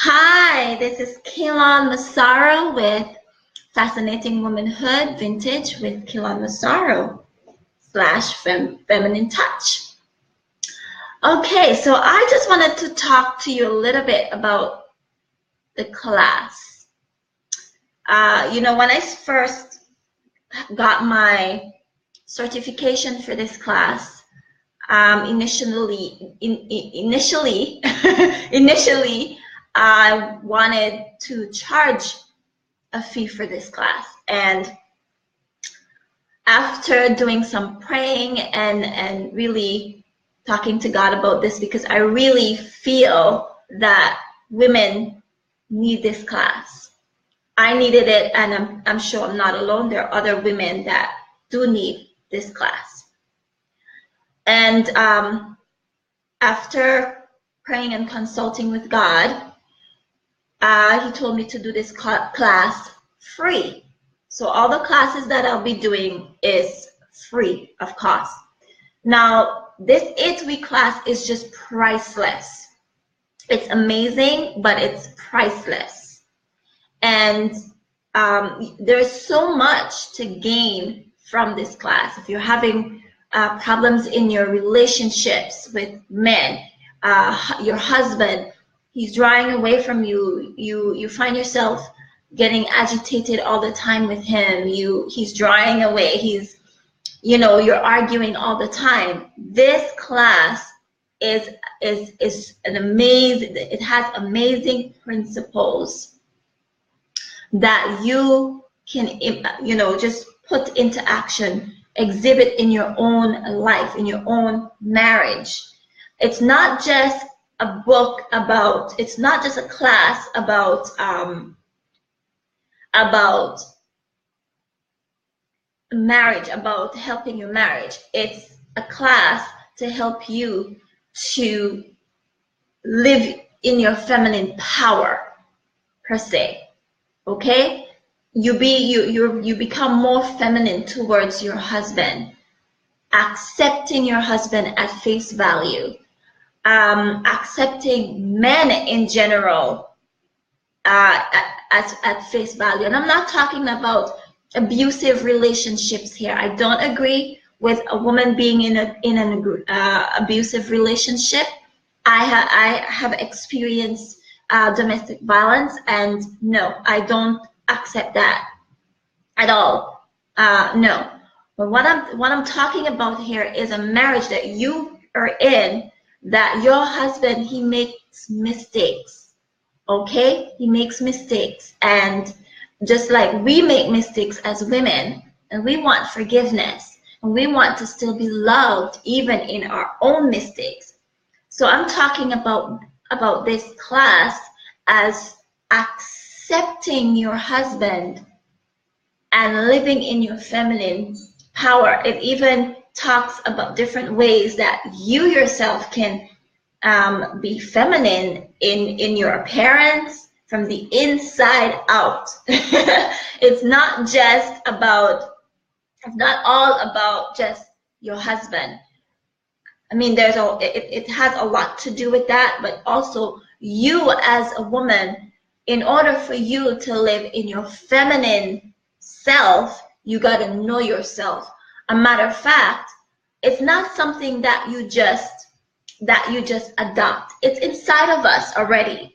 Hi, this is Massaro with Fascinating Womanhood Vintage with Massaro / Feminine Touch. Okay, so I just wanted to talk to you a little bit about the class. When I first got my certification for this class, initially, I wanted to charge a fee for this class, and after doing some praying and really talking to God about this, because I really feel that women need this class. I needed it, and I'm sure I'm not alone. There are other women that do need this class. And after praying and consulting with God, he told me to do this class free. So all the classes that I'll be doing is free of cost. Now, this 8-week class is just priceless. It's amazing, but it's priceless. And there's so much to gain from this class. If you're having problems in your relationships with men, your husband, he's drawing away from you. You find yourself getting agitated all the time with him. He's drawing away. You're arguing all the time. This class is an amazing. It has amazing principles that you can just put into action, exhibit in your own life, in your own marriage. It's not just a book about, it's not just a class about marriage, about helping your marriage. It's a class to help you to live in your feminine power, per se. Okay? You become more feminine towards your husband, accepting your husband at face value. Accepting men in general at face value. And I'm not talking about abusive relationships here. I don't agree with a woman being in an abusive relationship. I have experienced domestic violence, and no, I don't accept that at all. No. But what I'm talking about here is a marriage that you are in, that your husband, he makes mistakes. Okay? He makes mistakes. And just like we make mistakes as women, and we want forgiveness, and we want to still be loved even in our own mistakes. So I'm talking about this class as accepting your husband and living in your feminine power. It even talks about different ways that you yourself can be feminine in your appearance from the inside out. It's not all about just your husband. I mean, it has a lot to do with that, but also you as a woman, in order for you to live in your feminine self, you got to know yourself. A matter of fact, it's not something that you just adopt. It's inside of us already.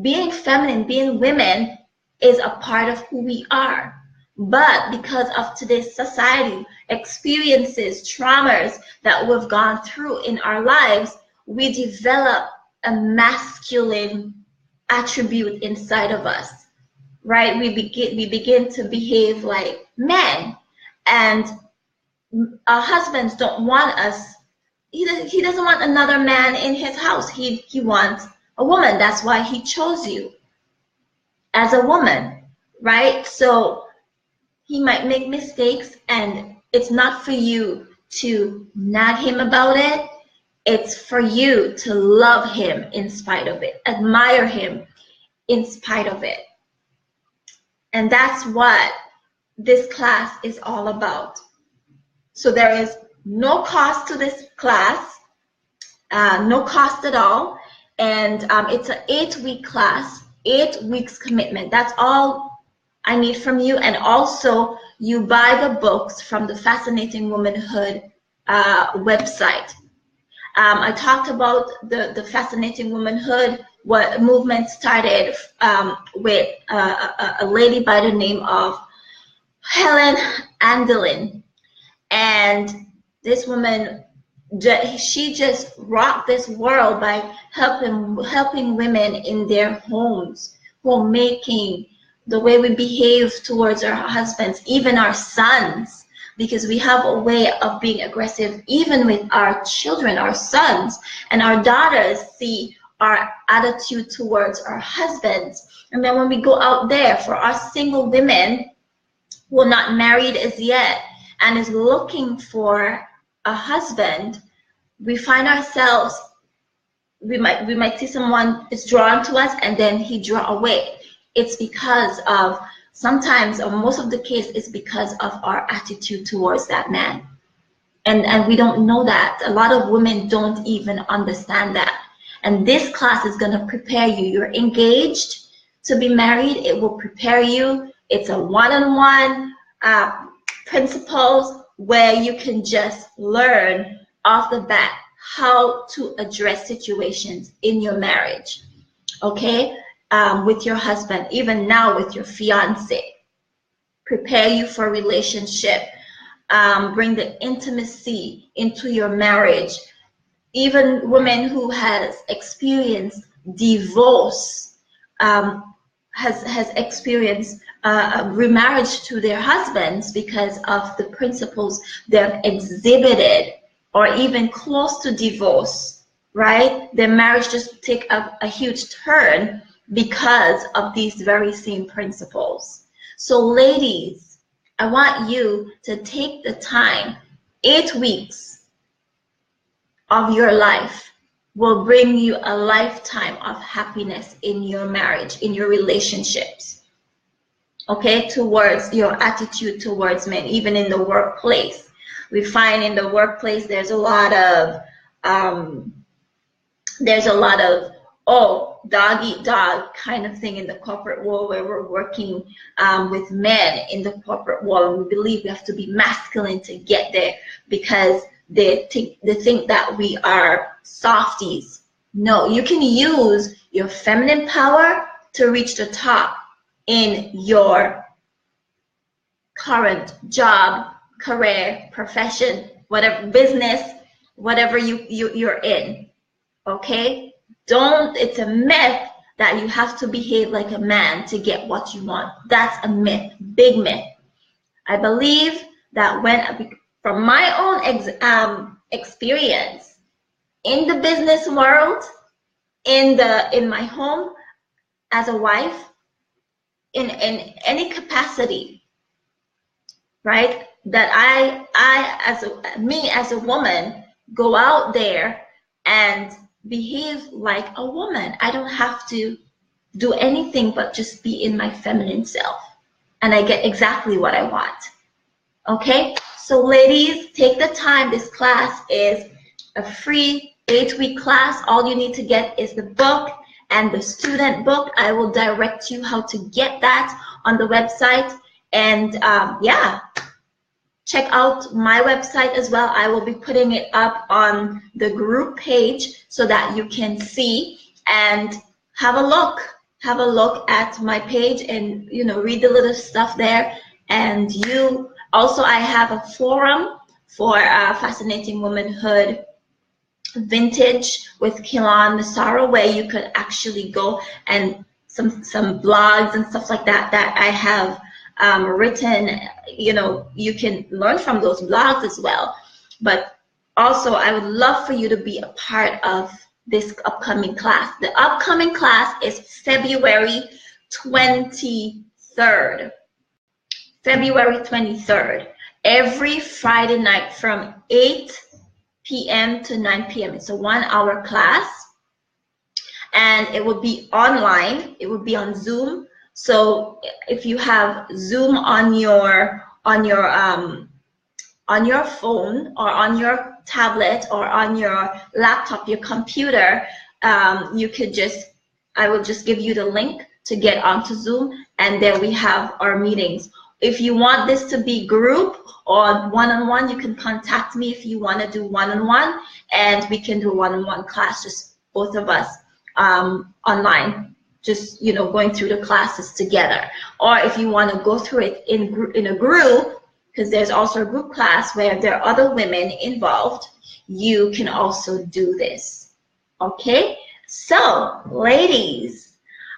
Being feminine, being women, is a part of who we are. But because of today's society, experiences, traumas that we've gone through in our lives, we develop a masculine attribute inside of us, right? We begin to behave like men, and our husbands don't want us. He doesn't want another man in his house. He wants a woman. That's why he chose you as a woman, right? So he might make mistakes, and it's not for you to nag him about it. It's for you to love him in spite of it, admire him in spite of it. And that's what this class is all about. So there is no cost to this class, no cost at all. And it's an 8-week class. 8 weeks commitment. That's all I need from you. And also, you buy the books from the Fascinating Womanhood website. I talked about the Fascinating Womanhood. What movement started with a lady by the name of Helen Andelin, and this woman, she just rocked this world by helping women in their homes, homemaking, the way we behave towards our husbands, even our sons, because we have a way of being aggressive even with our children, our sons, and our daughters see our attitude towards our husbands. And then when we go out there, for our single women who are not married as yet and is looking for a husband, we find ourselves, we might see someone is drawn to us and then he draw away. It's because of, sometimes, or most of the case, is because of our attitude towards that man. And we don't know that. A lot of women don't even understand that. And this class is going to prepare you. You're engaged to be married. It will prepare you. It's a one-on-one principles where you can just learn off the bat how to address situations in your marriage, okay? With your husband, even now with your fiance. Prepare you for a relationship. Bring the intimacy into your marriage. Even women who has experienced divorce, has experienced remarriage to their husbands because of the principles they've exhibited, or even close to divorce, right? Their marriage just take a huge turn because of these very same principles. So ladies, I want you to take the time. 8 weeks of your life will bring you a lifetime of happiness in your marriage, in your relationships, okay? Towards your attitude towards men, even in the workplace. We find in the workplace there's a lot of oh, dog eat dog kind of thing in the corporate world, where we're working with men in the corporate world, and we believe we have to be masculine to get there because they think that we are softies. No, you can use your feminine power to reach the top in your current job, career, profession, whatever, business, whatever you're in, okay? Don't, it's a myth that you have to behave like a man to get what you want. That's a myth, big myth. I believe that from my own experience in the business world, in my home as a wife, in any capacity, right? That I as a woman go out there and behave like a woman. I don't have to do anything but just be in my feminine self, and I get exactly what I want. Okay, so ladies, take the time. This class is a free 8-week class. All you need to get is the book and the student book. I will direct you how to get that on the website. And yeah, check out my website as well. I will be putting it up on the group page so that you can see and have a look at my page, and read the little stuff there. And you also, I have a forum for Fascinating Womanhood Vintage with Massaro, where you could actually go, and some blogs and stuff like that I have written. You can learn from those blogs as well. But also, I would love for you to be a part of this upcoming class. The upcoming class is February 23rd. February 23rd. Every Friday night from 8 p.m. to 9 p.m. It's a 1-hour class, and it will be online. It will be on Zoom. So if you have Zoom on your phone, or on your tablet, or on your laptop, your computer, I will just give you the link to get onto Zoom, and there we have our meetings. If you want this to be group or one-on-one, you can contact me if you want to do one-on-one, and we can do one-on-one class, just both of us online, just going through the classes together. Or if you want to go through it in a group, because there's also a group class where there are other women involved, you can also do this. Okay, so ladies,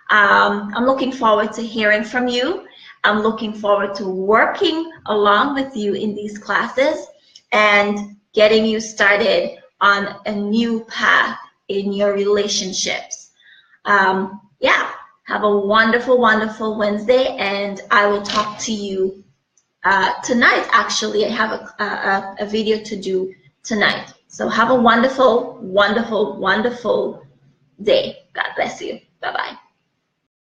I'm looking forward to hearing from you. I'm looking forward to working along with you in these classes and getting you started on a new path in your relationships. Yeah, have a wonderful, wonderful Wednesday, and I will talk to you tonight. Actually, I have a video to do tonight. So have a wonderful, wonderful, wonderful day. God bless.